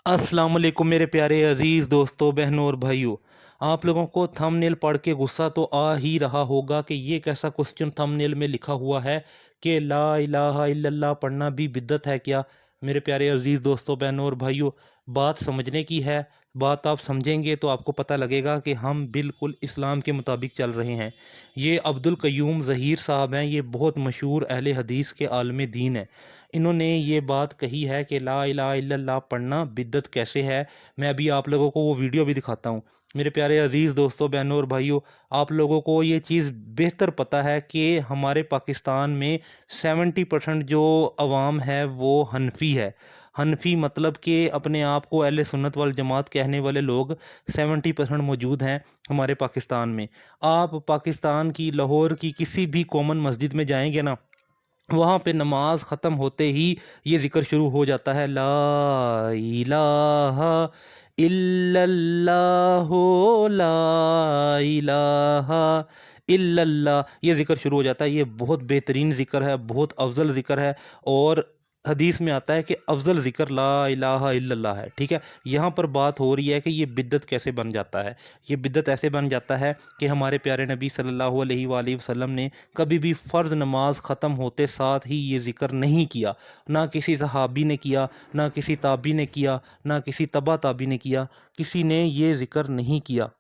अस्सलाम वालेकुम मेरे प्यारे अज़ीज़ दोस्तों, बहनों और भाइयों। आप लोगों को थंबनेल पढ़ के गुस्सा तो आ ही रहा होगा कि ये कैसा क्वेश्चन थंबनेल में लिखा हुआ है कि ला इलाहा इल्लल्लाह पढ़ना भी बिद्दत है क्या। मेरे प्यारे अज़ीज़ दोस्तों, बहनों और भाइयों, बात समझने की है। बात आप समझेंगे तो आपको पता लगेगा कि हम बिल्कुल इस्लाम के मुताबिक चल रहे हैं। ये अब्दुल कय्यूम ज़हीर साहब हैं, ये बहुत मशहूर अहले हदीस के आलम दीन हैं। इन्होंने ये बात कही है कि ला इलाहा इल्लल्लाह पढ़ना बिद्दत कैसे है। मैं अभी आप लोगों को वो वीडियो भी दिखाता हूँ। मेरे प्यारे अज़ीज़ दोस्तों, बहनों और भाइयों, आप लोगों को ये चीज़ बेहतर पता है कि हमारे पाकिस्तान में 70% जो अवाम है वो हनफी है। हनफी मतलब कि अपने आप को अहले सुन्नत वल जमात कहने वाले लोग 70% मौजूद हैं हमारे पाकिस्तान में। आप पाकिस्तान की लाहौर की किसी भी कॉमन मस्जिद में जाएंगे ना, वहाँ पे नमाज ख़त्म होते ही ये ज़िक्र शुरू हो जाता है, ला इलाहा इल्लल्लाहु ला इलाहा इल्लल्लाह, ये ज़िक्र शुरू हो जाता है। ये बहुत बेहतरीन ज़िक्र है, बहुत अफजल ज़िक्र है। और हदीस में आता है कि अफजल ज़िक्र ला इलाहा इल्लल्लाह है। ठीक है, यहाँ पर बात हो रही है कि ये बिद्दत कैसे बन जाता है। ये बिद्दत ऐसे बन जाता है कि हमारे प्यारे नबी सल्लल्लाहु अलैहि वसल्लम ने कभी भी फ़र्ज़ नमाज ख़त्म होते साथ ही ये ज़िक्र नहीं किया। ना किसी सहाबी ने किया, ना किसी ताबी ने किया, ना किसी तबा ताबी ने किया। किसी ने ये ज़िक्र नहीं किया।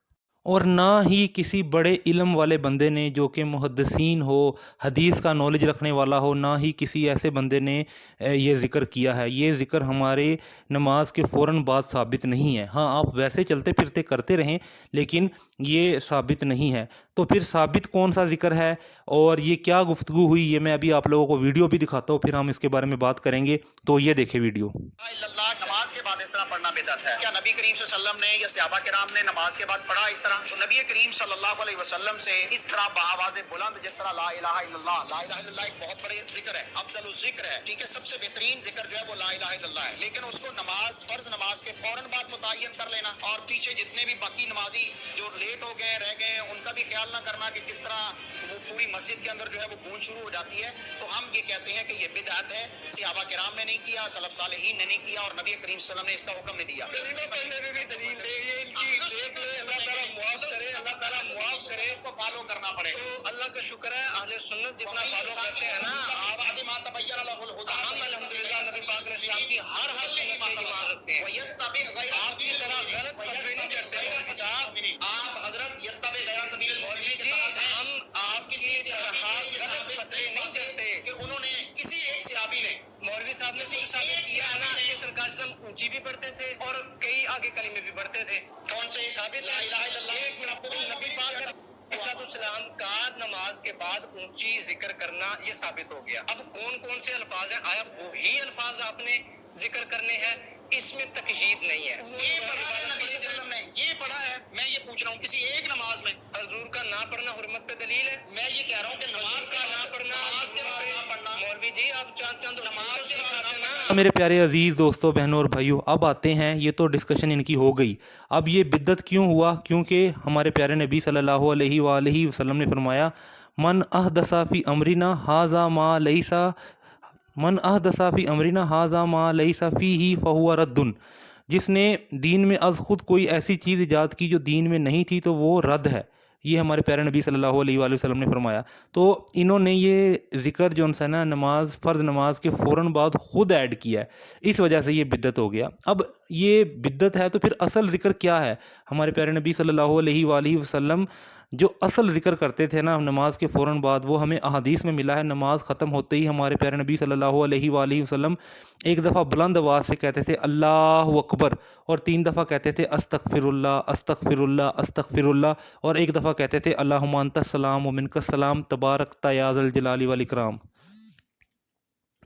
और ना ही किसी बड़े इल्म वाले बंदे ने, जो कि मुहद्दिसीन हो, हदीस का नॉलेज रखने वाला हो, ना ही किसी ऐसे बंदे ने ये ज़िक्र किया है। ये ज़िक्र हमारे नमाज के फ़ौरन बाद साबित नहीं है। हाँ, आप वैसे चलते फिरते करते रहें, लेकिन ये साबित नहीं है। तो फिर साबित कौन सा ज़िक्र है और ये क्या गुफ्तगू हुई, ये मैं अभी आप लोगों को वीडियो भी दिखाता हूँ, फिर हम इसके बारे में बात करेंगे। तो ये देखें वीडियो। नमाज के बाद इस तरह पढ़ना बिदअत है क्या? नबी करीम सल्लल्लाहु अलैहि वसल्लम ने या सहाबा किराम ने नमाज के बाद पढ़ा इस तरह? तो नबी करीम सल्लल्लाहु अलैहि वसल्लम से इस तरह बाआवाज़े बुलंद जिस तरह ला इलाहा इल्लल्लाह, ला इलाहा इल्लल्लाह एक बहुत बड़े जिक्र है, अफजल जिक्र है, ठीक है, सबसे बेहतरीन जिक्र जो है वो ला इलाहा इल्लल्लाह है। लेकिन उसको नमाज, फर्ज नमाज के फौरन बाद मुतय्यन कर लेना और पीछे जितने भी बाकी नमाजी जो लेट हो गए, रह गए, उनका भी ख्याल ना करना कि किस तरह वो पूरी मस्जिद के अंदर जो है वो गूंज शुरू हो जाती है। तो हम ये कहते हैं कि ये बिदअत है, सहाबा किराम ने नहीं किया, सलफ सालेहीन ने नहीं किया और नबी करीम सल्लल्लाहु अलैहि वसल्लम ने इसका हुक्म नहीं दिया। को फॉलो करना पड़ेगा। तो अल्लाह का शुक्र है, अहले सुन्नत जितना फॉलो करते हैं ना, हम अल्हम्दुलिल्लाह नबी पाक ने इस्लाम की हर सुन्नत पे ईमान रखते हैं। आपकी तरह गलत फतवे नहीं करते। आप हजरत यत्तबे गैर सबील मौलवी जी, हम आपकी तरह गलत फतवे नहीं करते कि उन्होंने किसी एक सहाबी ने, मौलवी साहब ने खुद साबित किया है ना कि सरकार सल्लम ऊंची भी पढ़ते थे और कई आगे कलीमे भी पढ़ते थे। कौन से साबित? ला इलाहा इल्लल्लाह। नबी पाक इस्लाम का नमाज के बाद ऊंची जिक्र करना ये साबित हो गया। अब कौन कौन से अल्फाज हैं? आया वही अल्फाज आपने जिक्र करने हैं, इसमें तकयीद नहीं है। ये पढ़ा है नबी सल्लल्लाहु अलैहि वसल्लम ने, ये पढ़ा है। मैं ये पूछ रहा हूँ, किसी एक नमाज में हजूर का ना पढ़ना हुर्मत पे दलील है? मैं ये कह रहा हूँ कि नमाज का ना पढ़ना, नमाज के बाद ना पढ़ना। मौलवी जी आप चंद नमाज के बाद ना। मेरे प्यारे अजीज़ दोस्तों, बहनों और भाइयों, अब आते हैं, ये तो डिस्कशन इनकी हो गई। अब ये बिद्दत क्यों हुआ? क्योंकि हमारे प्यारे नबी सल्लल्लाहु अलैहि वसल्लम ने फरमाया, मन अहदसा फ़ी अमरिना हाज़ा मा लैसा, मन अहदसा फ़ी अमरिना हाज़ा मा लैसा फ़ीही फ़हुवा रद्दुन। जिसने दीन में अज़ ख़ुद कोई ऐसी चीज़ ईजाद की जो दीन में नहीं थी, तो वो रद्द है। ये हमारे प्यारे नबी सल्लल्लाहु अलैहि वसल्लम ने फरमाया। तो इन्होंने ये ज़िक्र जो है ना, नमाज, फ़र्ज़ नमाज के फ़ौरन बाद ख़ुद ऐड किया है। इस वजह से ये बिद्दत हो गया। अब ये बिद्दत है तो फिर असल ज़िक्र क्या है? हमारे प्यारे नबी सल्लल्लाहु अलैहि वसल्लम जो असल ज़िक्र करते थे ना नमाज के फ़ौरन बाद, वो हमें अहादीस में मिला है। नमाज ख़त्म होते ही हमारे प्यारे नबी सल्लल्लाहु अलैहि वसल्लम एक दफ़ा बुलंद आवाज़ से कहते थे अल्लाहु अकबर, और 3 दफ़ा कहते थे अस्तगफिरुल्लाह अस्तगफिरुल्लाह अस्तगफिरुल्लाह, और एक दफ़ा कहते थे अल्लाहुम्मा अंतस सलाम व मिनकस सलाम तबारकता या ज़ल जलाली वल इकराम।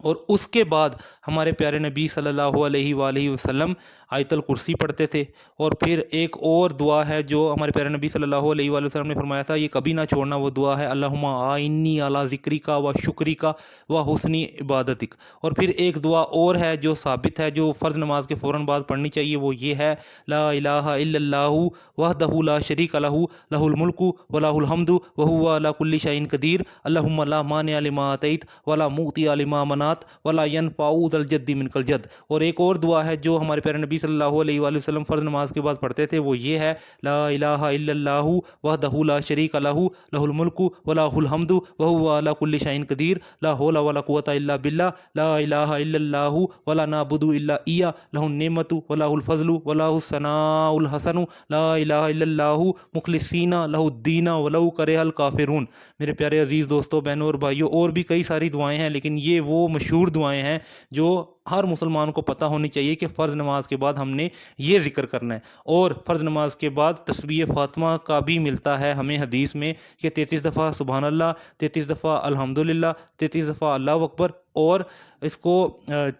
और उसके बाद हमारे प्यारे नबी सल्लल्लाहु अलैहि वसल्लम आयतल कुर्सी पढ़ते थे। और फिर एक और दुआ है जो हमारे प्यारे नबी सल्लल्लाहु अलैहि वसल्लम ने फरमाया था, ये कभी ना छोड़ना। वो दुआ है अल्लाहुम्मा आइन्नी अला ज़िक्रिका व शुक्रिका व हुस्नी इबादतिक। और फिर एक दुआ और है जो साबित है, जो फ़र्ज़ नमाज के फ़ौरन बाद पढ़नी चाहिए। वो ये है, ला इलाहा इल्लल्लाहु वहदहु ला शरीका लहू लहुल मुल्कु व लहुल हम्दु व हुवा अला कुल्ली शैइन कदीर अल्लाहुम्मा ला मानिअ लिमा अतैत व ला मुअतिअ लिमा मनात मात वला यनफ़उ ज़ल जद्दी मिनकल जद। और एक और दुआ है जो हमारे प्यारे नबी सल्लल्लाहु अलैहि वसल्लम फ़र्ज़ नमाज के बाद पढ़ते थे, वो ये है ला इलाहा इल्लल्लाहु वहदहु ला शरीका लहु लहुल मुल्कु व लहुल हम्दु व हुवा अला कुल्लि शैइन क़दीर ला हौला वला कुव्वता इल्ला बिल्लाह ला इलाहा इल्लल्लाहु वला नाबुदु इल्ला इय्या लहुन नेमतु व लहुल फ़ज़लु व लहुस सनाउल हसनु ला इलाहा इल्लल्लाहु मुख़लिसीना लहुद्दीना वलौ करिहल काफ़िरून। मेरे प्यारे अजीज़ दोस्तों, बहनों और भाइयों, और भी कई सारी दुआएं हैं, लेकिन ये वो मशहूर दुआएं हैं जो हर मुसलमान को पता होनी चाहिए कि फ़र्ज़ नमाज के बाद हमने ये ज़िक्र करना है। और फ़र्ज़ नमाज के बाद तस्बीह फ़ातिमा का भी मिलता है हमें हदीस में कि 33 दफ़ा सुबहान अल्लाह, 33 दफ़ा अल्हम्दुलिल्लाह, 33 दफ़ा अल्लाहु अकबर, और इसको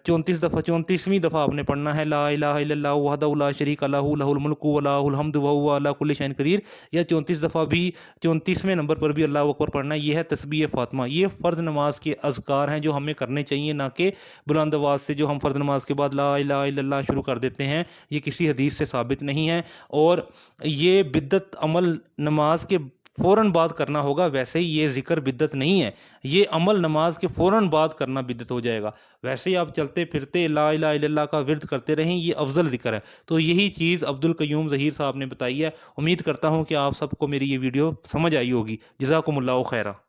34वीं दफ़ा आपने पढ़ना है ला इलाहा इल्लल्लाहु वहदहु ला शरीका लहु लहुल मुल्कु व लहुल हम्दु व हुवा अला कुल्लि शैइन क़दीर। या 34 दफ़ा भी 34वें नंबर पर भी अल्लाहु अकबर पढ़ना है। ये है तस्बीह फ़ातिमा। ये फ़र्ज़ नमाज के अज़कार हैं जो हमें करने चाहिए, ना कि बुलंद आवाज़ से जो हम फ़र्ज़ नमाज के बाद ला इलाहा इल्लल्लाह शुरू कर देते हैं। ये किसी हदीस से साबित नहीं है, और ये बिद्दत अमल नमाज के फ़ौरन बाद करना होगा। वैसे ही ये ज़िक्र बिद्दत नहीं है, ये अमल नमाज के फ़ौरन बाद करना बिद्दत हो जाएगा। वैसे ही आप चलते फिरते ला इलाहा इल्लल्लाह का विर्द करते रहें, ये अफजल ज़िक्र है। तो यही चीज़ अब्दुल क़य्यूम ज़हीर साहब ने बताई है। उम्मीद करता हूँ कि आप सबको मेरी ये वीडियो समझ आई होगी। जज़ाकुमुल्लाहु खैरा।